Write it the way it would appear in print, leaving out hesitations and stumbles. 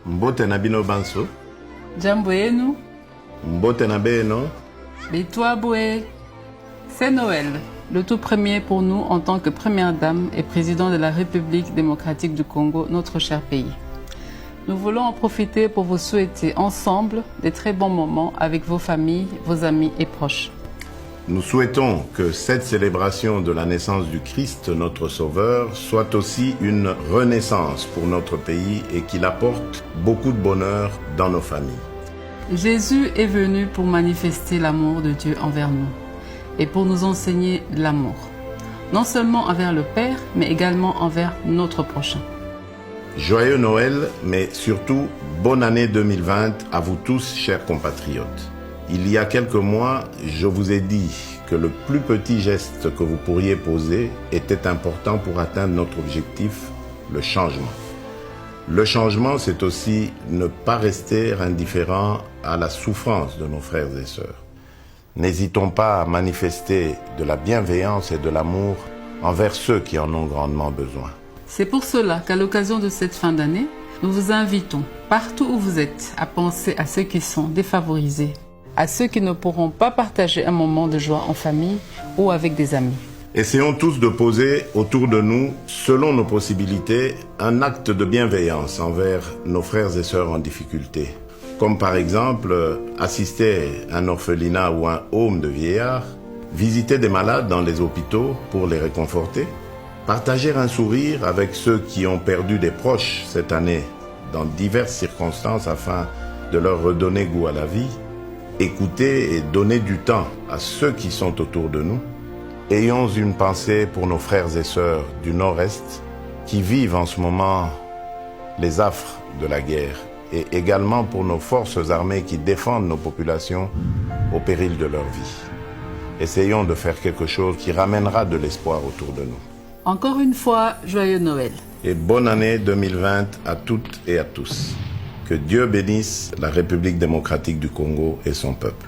Mbote na bino banso. Jambo yenu. Mbote na beno. Bitwabwe. C'est Noël, le tout premier pour nous en tant que première dame et président de la République démocratique du Congo, notre cher pays. Nous voulons en profiter pour vous souhaiter ensemble des très bons moments avec vos familles, vos amis et proches. Nous souhaitons que cette célébration de la naissance du Christ, notre Sauveur, soit aussi une renaissance pour notre pays et qu'il apporte beaucoup de bonheur dans nos familles. Jésus est venu pour manifester l'amour de Dieu envers nous et pour nous enseigner l'amour, non seulement envers le Père, mais également envers notre prochain. Joyeux Noël, mais surtout bonne année 2020 à vous tous, chers compatriotes. Il y a quelques mois, je vous ai dit que le plus petit geste que vous pourriez poser était important pour atteindre notre objectif, le changement. Le changement, c'est aussi ne pas rester indifférent à la souffrance de nos frères et sœurs. N'hésitons pas à manifester de la bienveillance et de l'amour envers ceux qui en ont grandement besoin. C'est pour cela qu'à l'occasion de cette fin d'année, nous vous invitons, partout où vous êtes, à penser à ceux qui sont défavorisés, à ceux qui ne pourront pas partager un moment de joie en famille ou avec des amis. Essayons tous de poser autour de nous, selon nos possibilités, un acte de bienveillance envers nos frères et sœurs en difficulté. Comme par exemple, assister à un orphelinat ou un home de vieillards, visiter des malades dans les hôpitaux pour les réconforter, partager un sourire avec ceux qui ont perdu des proches cette année dans diverses circonstances afin de leur redonner goût à la vie, écouter et donner du temps à ceux qui sont autour de nous. Ayons une pensée pour nos frères et sœurs du Nord-Est qui vivent en ce moment les affres de la guerre et également pour nos forces armées qui défendent nos populations au péril de leur vie. Essayons de faire quelque chose qui ramènera de l'espoir autour de nous. Encore une fois, joyeux Noël. Et bonne année 2020 à toutes et à tous. Que Dieu bénisse la République démocratique du Congo et son peuple.